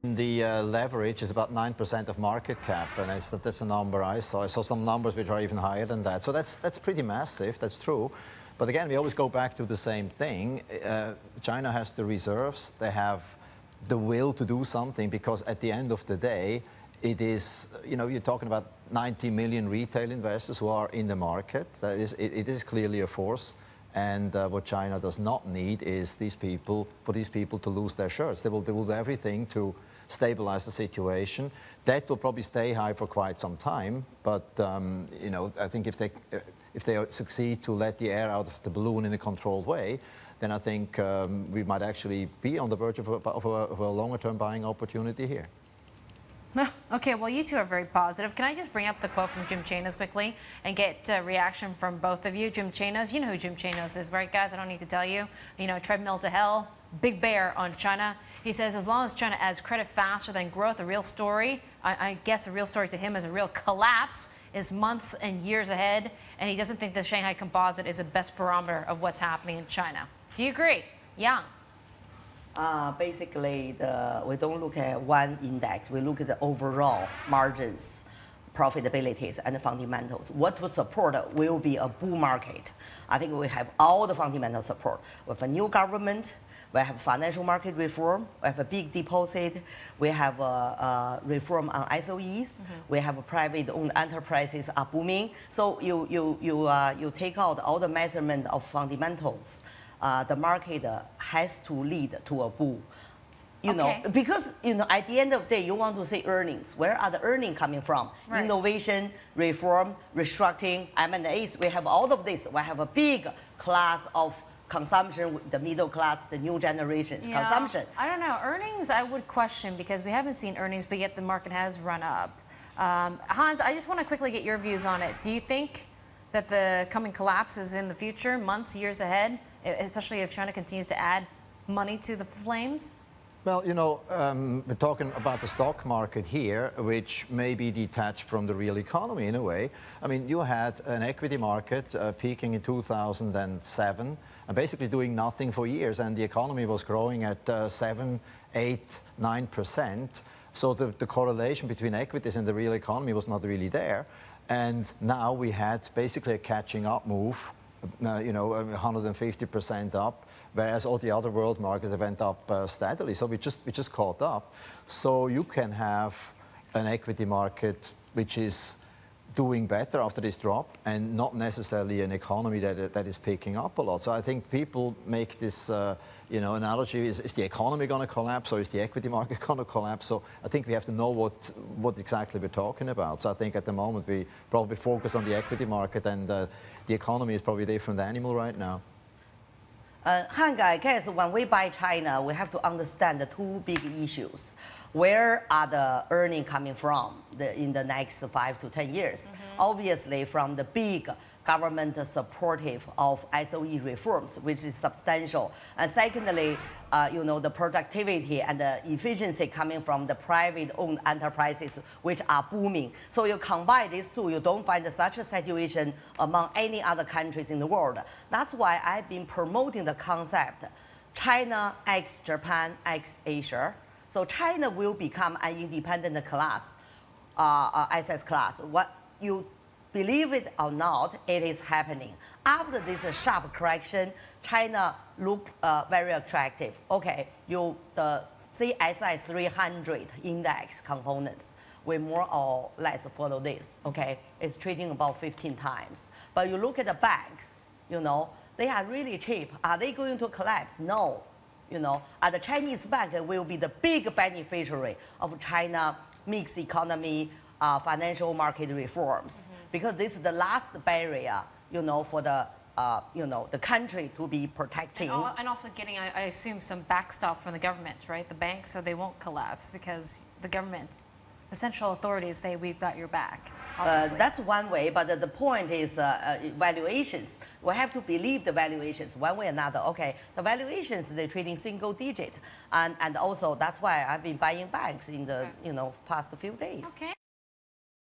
The leverage is about 9% of market cap, and that's a number I saw. I saw some numbers which are even higher than that. So that's pretty massive, that's true. But again, we always go back to the same thing. China has the reserves, they have the will to do something, because at the end of the day, it is, you know, you're talking about 90 million retail investors who are in the market. It is clearly a force. And what China does not need is for these people to lose their shirts. They will do everything to stabilize the situation. Debt will probably stay high for quite some time, but you know, I think if they succeed to let the air out of the balloon in a controlled way, then I think we might actually be on the verge of a longer-term buying opportunity here. Okay, well, you two are very positive. Can I just bring up the quote from Jim Chanos quickly and get a reaction from both of you? Jim Chanos, you know who Jim Chanos is, right, guys? I don't need to tell you. You know, treadmill to hell, big bear on China. He says as long as China adds credit faster than growth, a real story, I guess a real story to him is a real collapse, is months and years ahead, and he doesn't think the Shanghai Composite is the best barometer of what's happening in China. Do you agree? Yang? Basically, we don't look at one index. We look at the overall margins, profitabilities, and the fundamentals. What to support will be a bull market. I think we have all the fundamental support. We have a new government. We have financial market reform. We have a big deposit. We have a reform on SOEs. We have private-owned enterprises are booming. So you take out all the measurement of fundamentals. The market has to lead to a bull. You know, because you know, at the end of the day, you want to say earnings. Where are the earnings coming from? Right. Innovation, reform, restructuring, M&As. We have all of this. We have a big class of consumption, the middle class, the new generation's consumption. I don't know. Earnings, I would question, because we haven't seen earnings, but yet the market has run up. Hans, I just want to quickly get your views on it. Do you think that the coming collapse is in the future, months, years ahead, especially if China continues to add money to the flames? Well, you know, we're talking about the stock market here, which may be detached from the real economy in a way. I mean, you had an equity market peaking in 2007 and basically doing nothing for years, and the economy was growing at 7, 8, 9%. So the correlation between equities and the real economy was not really there. And now we had basically a catching up move, you know, 150% up, whereas all the other world markets have went up steadily. So we just caught up. So you can have an equity market which is doing better after this drop, and not necessarily an economy that is picking up a lot. So I think people make this you know, analogy: is the economy going to collapse, or is the equity market going to collapse? So I think we have to know what exactly we're talking about. So I think at the moment we probably focus on the equity market, and the economy is probably a different animal right now. Hang, I guess when we buy China, we have to understand the two big issues. Where are the earnings coming from in the next 5 to 10 years? Obviously, from the big government supportive of SOE reforms, which is substantial. And secondly, you know, the productivity and the efficiency coming from the private-owned enterprises, which are booming. So you combine these two, you don't find such a situation among any other countries in the world. That's why I've been promoting the concept, China x Japan x Asia. So China will become an independent class, asset class. What you believe it or not, it is happening. After this sharp correction, China looked very attractive. Okay, the CSI 300 index components will more or less follow this. Okay, it's trading about 15 times. But you look at the banks, you know, they are really cheap. Are they going to collapse? No. You know, the Chinese bank will be the big beneficiary of China mixed economy, financial market reforms, because this is the last barrier, you know, for the you know, the country to be protecting. And also getting, I assume, some backstop from the government, right? The banks, so they won't collapse, because the government, the central authorities say we've got your back. That's one way, but the point is valuations. We have to believe the valuations one way or another. Okay, the valuations, they're trading single digit. And also, that's why I've been buying banks in the you know, past few days. Okay.